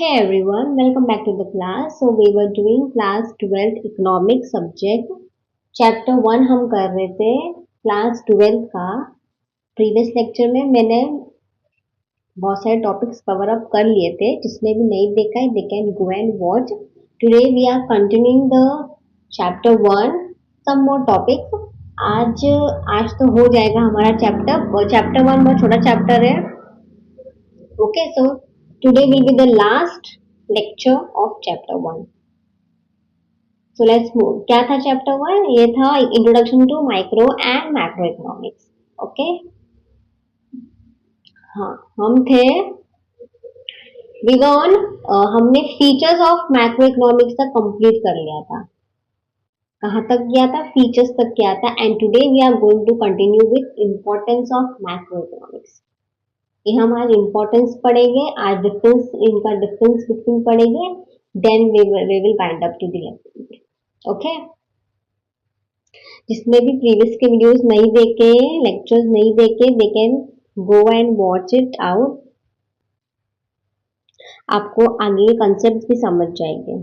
Hey everyone, welcome back to the class. So we were doing class 12th economics subject. Chapter 1 हम कर रहे थे class 12th का. Previous lecture में मैंने बहुत सारे टॉपिक्स कवर अप कर लिए थे. जिसने भी नहीं देखा है, they can go and watch. Today we are continuing the chapter 1, some more topics. आज तो हो जाएगा हमारा चैप्टर 1 बहुत छोटा चैप्टर है. Okay, so today will be the last lecture of chapter 1. So let's move. क्या था चैप्टर 1? ये था introduction to micro and macro economics. Okay, हाँ हम थे विगॉन. हमने फीचर्स ऑफ मैक्रो इकोनॉमिक्स तक कंप्लीट कर लिया था. कहाँ तक गया था? फीचर्स तक गया था. And today we are going to continue with importance of macro economics. ये हम आज इम्पोर्टेंस पढ़ेंगे, आज डिफरेंस, इनका डिफरेंस बिटवीन पढ़ेंगे. Then we will wind up to the lecture. Okay, जिसने भी प्रीवियस के वीडियोस नहीं देखे, लेक्चर्स नहीं देखे, they can go and watch it out. आपको आगे कंसेप्ट भी समझ जाएंगे.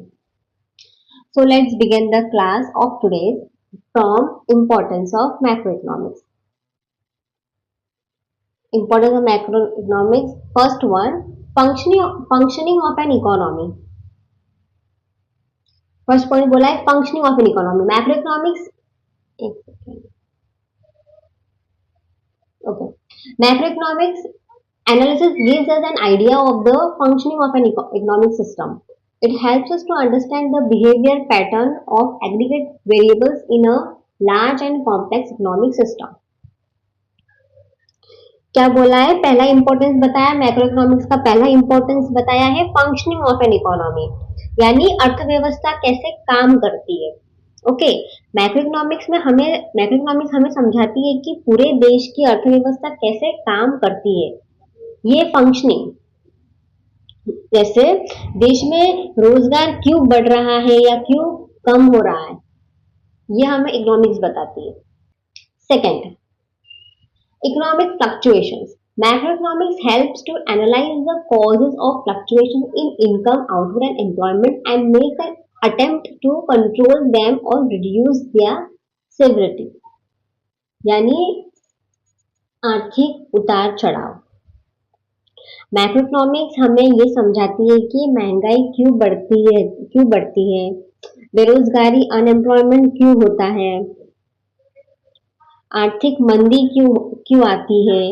So let's begin the class of today from importance of macro economics. Importance of macro economics. First one, functioning of an economy. First point बोला है functioning of an economy. Macro economics, एक second. Okay. Macroeconomics analysis gives us an idea of the functioning of an economic system. It helps us to understand the behavior pattern of aggregate variables in a large and complex economic system. क्या बोला है? पहला importance बताया, macro economics का पहला importance बताया है functioning of an economy, यानी अर्थव्यवस्था कैसे काम करती है. ओके, मैक्रोइकोनॉमिक्स हमें समझाती है कि पूरे देश की अर्थव्यवस्था कैसे काम करती है. ये फंक्शनिंग, जैसे देश में रोजगार क्यों बढ़ रहा है या क्यों कम हो रहा है, ये हमें इकोनॉमिक्स बताती है. Second, economic fluctuations. Macroeconomics helps to analyze the causes of fluctuations in income, output and employment and make an attempt to control them or reduce their severity. यानी आर्थिक उतार चढ़ाव. मैक्रोइकोनॉमिक्स हमें ये समझाती है कि महंगाई क्यों बढ़ती है, बेरोजगारी अनएम्प्लॉयमेंट क्यों होता है, आर्थिक मंदी क्यों आती है,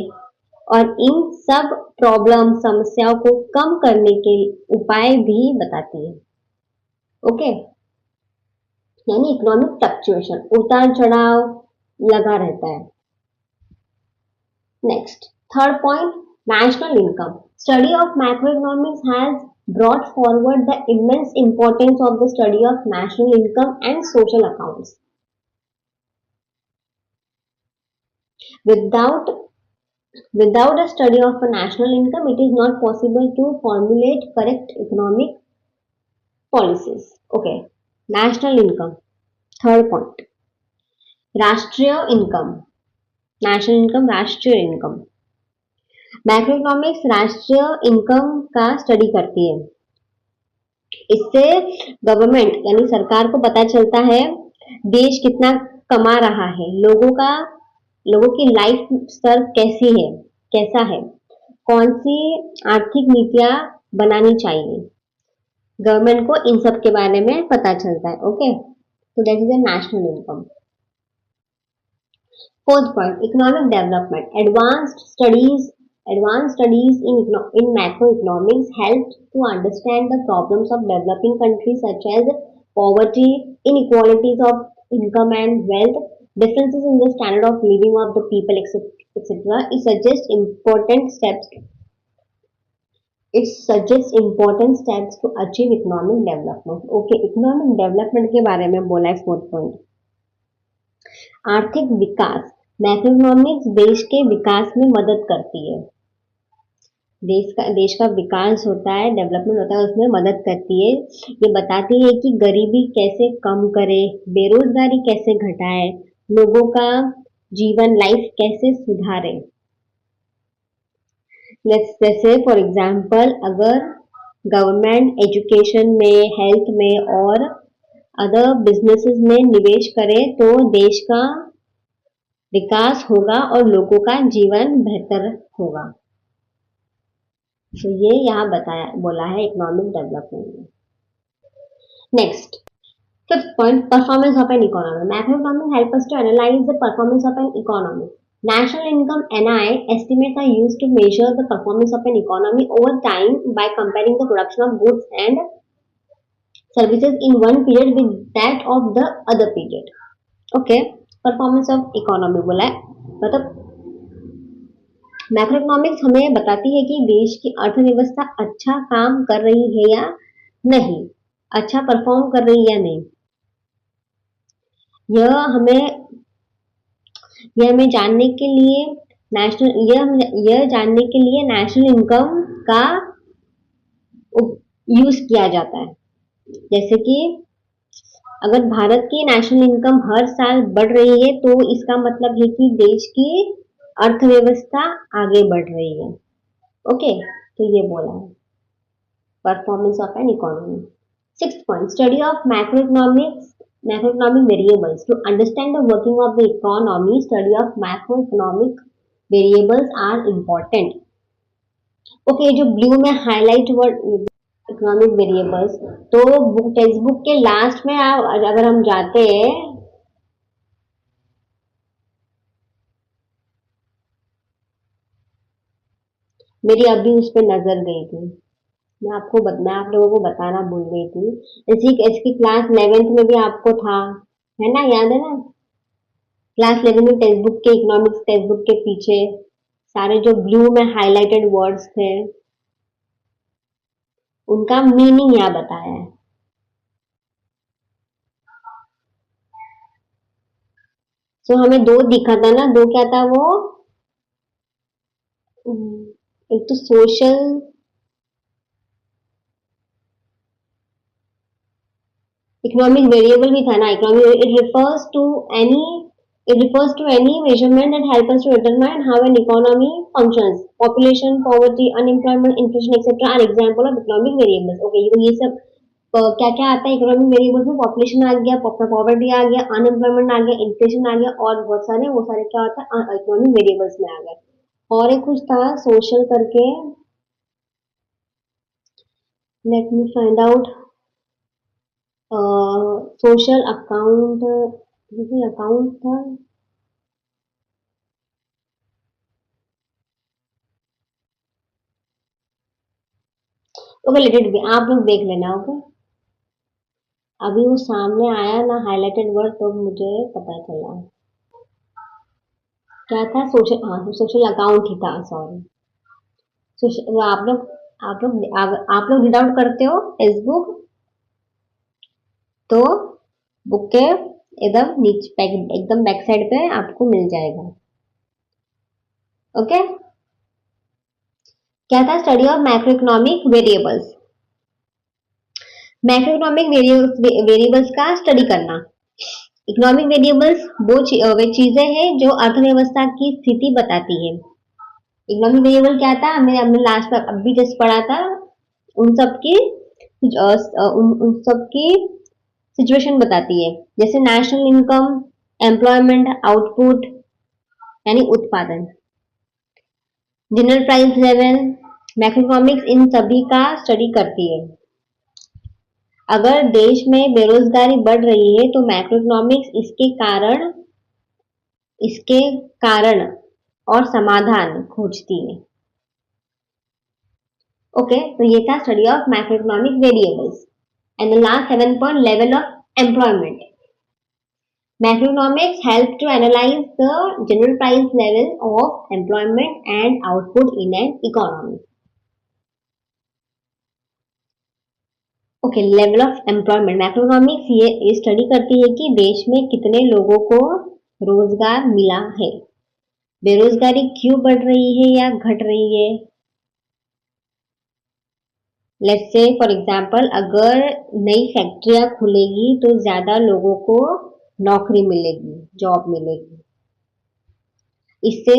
और इन सब प्रॉब्लम समस्याओं को कम करने के उपाय भी बताती है. ओके, यानी इकोनॉमिक फ्लक्चुएशन, उतार चढ़ाव लगा रहता है. Next, third point, national income. Study of macroeconomics has brought forward the immense importance of the study of national income and social accounts. Without a study of a national income, it is not possible to formulate correct economic policies. Okay, national income. Third point, राष्ट्रीय income. National income, राष्ट्रीय income. Macroeconomics राष्ट्रीय income का study करती है. इससे government यानी सरकार को पता चलता है देश कितना कमा रहा है, लोगों की लाइफ स्तर कैसा है, कौन सी आर्थिक नीतियां बनानी चाहिए. गवर्नमेंट को इन सब के बारे में पता चलता है. Okay, so that is a national income. Fourth point, economic development. Advanced studies in macroeconomics help to understand the problems of developing countries such as poverty, inequalities of income and wealth, differences in the standard of living of the people, etc. It suggests important steps to achieve economic development. Okay, economic development के बारे में बोला है. Fourth point, आर्थिक विकास. Macroeconomics देश के विकास में मदद करती है. देश का विकास होता है, डेवलपमेंट होता है, उसमें मदद करती है. ये बताती है कि गरीबी कैसे कम करे, बेरोजगारी कैसे घटाए, लोगों का जीवन लाइफ कैसे सुधारे. जैसे फॉर एग्जाम्पल, अगर गवर्नमेंट एजुकेशन में, हेल्थ में और अदर बिजनेसेस में निवेश करे तो देश का विकास होगा और लोगों का जीवन बेहतर होगा। तो ये यहाँ बताया बोला है इकोनॉमिक डेवलपमेंट में। Next, fifth point, performance of an economy. Macroeconomics help us to analyze the performance of an economy. National income (NI) estimates are used to measure the performance of an economy over time by comparing the production of goods and services in one period with that of the other period. Okay, performance of economy बोला है, मतलब macroeconomics हमें बताती है कि देश की अर्थव्यवस्था अच्छा काम कर रही है या नहीं, अच्छा परफॉर्म कर रही है या नहीं। यह हमें जानने के लिए यह जानने के लिए नेशनल इनकम का यूज किया जाता है। जैसे कि अगर भारत की नेशनल इनकम हर साल बढ़ रही है तो इसका मतलब है कि देश की अर्थव्यवस्था आगे बढ़ रही है। ओके, तो ये बोला है performance of an economy. Sixth point, study of macroeconomic variables. To understand the working of the economy, study of macroeconomic variables are important. Okay, जो ब्लू में हाईलाइट वर्ड इकोनॉमिक वेरिएबल्स, तो टेक्स्ट बुक के last में अगर हम जाते हैं, मेरी अभी उस पर नजर गई थी, मैं आप लोगों को बताना भूल गई थी। इसकी क्लास 11th में भी आपको था, है ना, याद है ना? क्लास 11 में टेक्स्ट बुक के, इकोनॉमिक्स टेक्स्ट बुक के पीछे सारे जो ब्लू में हाईलाइटेड वर्ड्स थे उनका मीनिंग यहाँ बताया है। सो हमें दो दिखा था ना, दो क्या था वो, एक तो सोशल, इकोनॉमिक वेरिएबल भी था ना, economic it refers to any measurement that helps us to determine how an economy functions. Population, poverty, unemployment, inflation, etc. are example of economic variables. Okay, ये सब क्या क्या आता है इकोनॉमिक वेरिएबल्स में? पॉपुलेशन आ गया, पॉवर्टी आ गया, अनएम्प्लॉयमेंट आ गया, इन्फ्लेशन आ गया और बहुत सारे वो सारे क्या होता है इकोनॉमिक वेरिएबल्स में आ गए। और एक कुछ था सोशल करके, let me find out, social account, account था, ओके लेट इट बी, आप लोग देख लेना। ओके, अभी वो सामने आया ना हाईलाइटेड वर्ड तो मुझे पता चला क्या था। सोशल, हाँ सोशल अकाउंट ही था, सॉरी। आप लोग रीड आउट करते हो टेक्स्ट बुक तो बुक के एकदम नीचे एकदम बैक साइड पे आपको मिल जाएगा। ओके, क्या था? Study of macro economic variables. Macro economic variables का स्टडी करना। इकोनॉमिक वेरिएबल्स वे चीजें हैं जो अर्थव्यवस्था की स्थिति बताती है। इकोनॉमिक वेरिएबल क्या था? हमने लास्ट पर अभी जस्ट पढ़ा था, उन सब की उन सब की सिचुएशन बताती है, जैसे नेशनल इनकम, एम्प्लॉयमेंट, आउटपुट यानी उत्पादन, जनरल प्राइस लेवल। मैक्रोइकोनॉमिक्स इन सभी का स्टडी करती है। अगर देश में बेरोजगारी बढ़ रही है तो मैक्रोइकोनॉमिक्स इसके कारण और समाधान खोजती है। ओके, तो ये था study of macroeconomic variables. And the last 7 point, level of employment. Macroeconomics help to analyze the general price level of employment and output in an economy. Okay, level of employment. Macroeconomics ये study करती है कि देश में कितने लोगों को रोजगार मिला है, बेरोजगारी क्यों बढ़ रही है या घट रही है। लेट्स से फॉर एग्जाम्पल, अगर नई फैक्ट्रियां खुलेगी तो ज्यादा लोगों को नौकरी मिलेगी, जॉब मिलेगी, इससे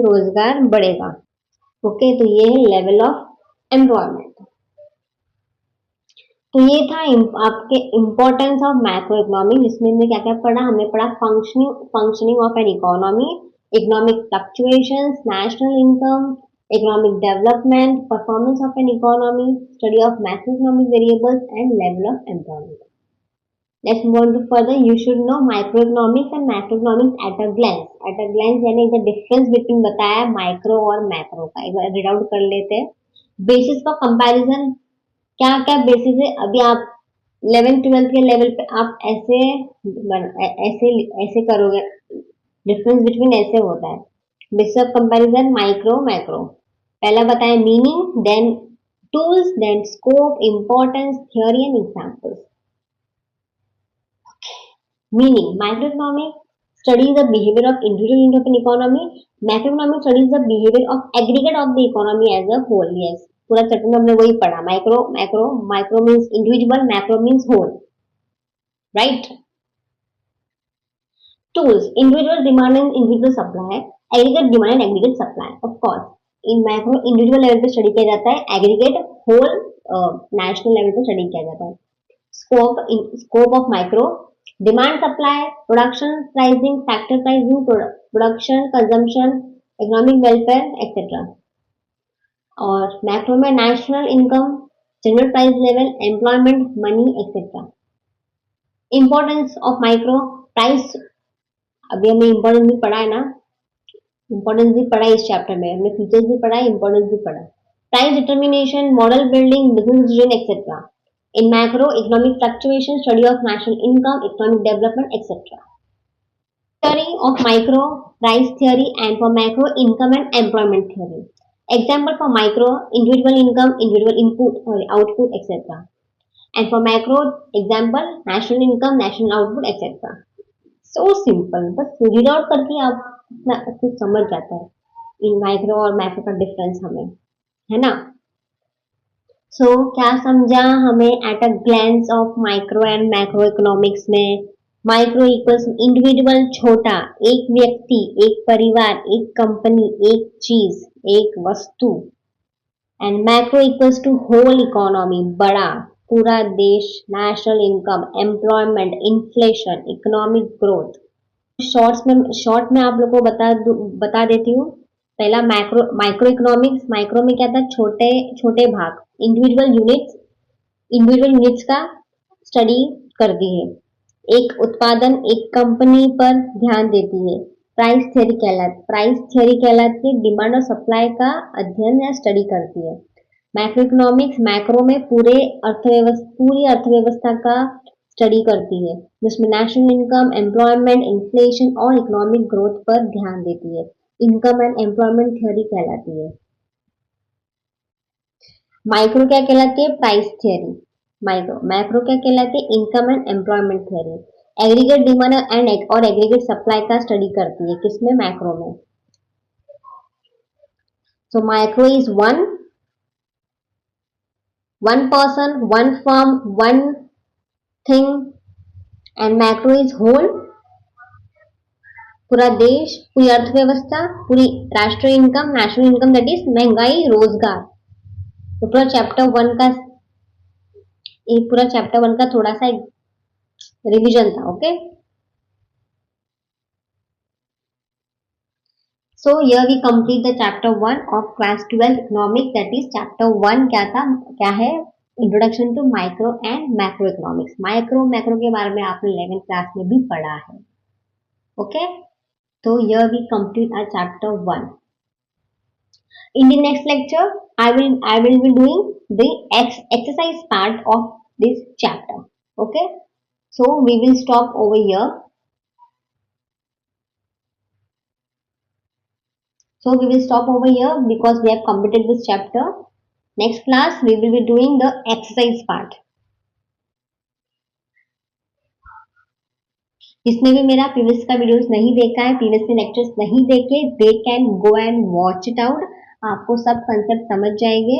रोजगार बढ़ेगा। ओके, तो ये है लेवल ऑफ एम्प्लॉयमेंट। तो ये था आपके इम्पोर्टेंस ऑफ मैक्रो इकोनॉमी, जिसमें हमने क्या क्या पढ़ा, हमने पढ़ा functioning of an economy, economic fluctuations, national income, economic development, performance of an economy, study of macro economic variables and level of employment. Let's move on to further. You should know microeconomics and macroeconomics at a glance. At a glance यानी the difference between बताया micro और macro का, एक बार read out कर लेते हैं। Basis of comparison, क्या क्या बेसिस है, अभी आप 11th 12th के लेवल पे आप ऐसे ऐसे करोगे, डिफरेंस बिटवीन ऐसे होता है। Basis of comparison micro macro, पहला बताया meaning, then tools, then scope, importance, theory and examples. Meaning, macroeconomic studies the behavior of individual unit of an economy. Macroeconomic studies the behavior of aggregate of the economy as a whole. Yes, पूरा chapter में हमने वही पढ़ा। Micro macro, micro means individual, macro means whole, right. Tools, individual demand and individual supply, aggregate demand and aggregate supply. Of course in macro individual level पे study किया जाता है, aggregate whole national level पे study किया जाता है। Scope of micro, demand supply, production pricing, factor pricing, production consumption, economic welfare etcetera. और macro में national income, general price level, employment, money etcetera. Importance of micro, price, अभी हमें importance भी पढ़ा है ना, इंपॉर्टेंस भी पढ़ा है इस चैप्टर में, हमने फीचर्स भी पढ़ा है, इंपॉर्टेंस भी पढ़ा। Price determination, model building, business decision etcetera. In macro, economic fluctuation, study of national income, economic development, etc. Theory of micro, price theory, and for macro, income and employment theory. Example for micro, individual income, individual input or output, etc. And for macro, example, national income, national output, etc. So simple, बस read out करके आप अपना कुछ समझ जाता है इन micro और मैक्रो का डिफरेंस हमें, है ना। सो क्या समझा हमें at a glance of micro and macro economics में। माइक्रो इक्वल्स इंडिविजुअल छोटा, एक व्यक्ति, एक परिवार, एक कंपनी, एक चीज, एक वस्तु। And macro equals to whole economy, बड़ा, पूरा देश, national income, employment, inflation, economic growth. Short में आप लोग को बता देती हूँ। पहला माइक्रो इकोनॉमिक्स, माइक्रो में क्या था, छोटे छोटे भाग, इंडिविजुअल यूनिट्स का स्टडी करती है। एक उत्पादन, एक कंपनी पर ध्यान देती है। प्राइस थियरी कहलाती है, डिमांड और सप्लाई का अध्ययन या स्टडी करती है। मैक्रो इकोनॉमिक्स मैक्रो में पूरी अर्थव्यवस्था का स्टडी करती है, जिसमें नेशनल इनकम, एम्प्लॉयमेंट, इन्फ्लेशन और इकोनॉमिक ग्रोथ पर ध्यान देती है। इनकम एंड एम्प्लॉयमेंट थ्योरी कहलाती है। माइक्रो क्या कहलाती है, प्राइस थियरी। मैक्रो क्या कहलाती है, income and employment theory. Aggregate demand and और एग्रीगेट सप्लाई का स्टडी करती है, किसमें, मैक्रो में। So micro is one person, one firm, one thing, and macro is whole, पूरा देश, पूरी अर्थव्यवस्था, पूरी राष्ट्रीय income, national income, that is महंगाई, रोजगार। तो पूरा चैप्टर 1 का, एक पूरा चैप्टर 1 का थोड़ा सा रिवीजन था। Okay, so here we complete the chapter 1 of class 12 economics, that is chapter 1 क्या था, क्या है, introduction to micro and macro economics. Micro macro के बारे में आपने 11th क्लास में भी पढ़ा है। Okay, so here we complete our chapter 1. In the next lecture, I will be doing the exercise part of this chapter. Okay, so we will stop over here. Because we have completed this chapter. Next class we will be doing the exercise part. जिसने भी मेरा previous का videos नहीं देखा है, previous के lectures नहीं देखे, they can go and watch it out. आपको सब कंसेप्ट समझ जाएंगे।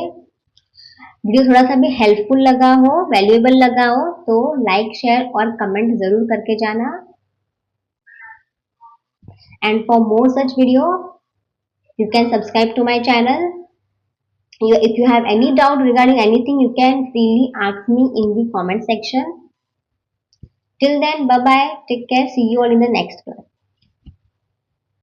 वीडियो थोड़ा सा भी हेल्पफुल लगा हो, वैल्यूएबल लगा हो, तो लाइक, शेयर और कमेंट जरूर करके जाना। And for more such video you can subscribe to my channel. If you have any doubt regarding anything, you can freely ask me in the comment section. Till then, bye bye. Take care. See you all in the next class.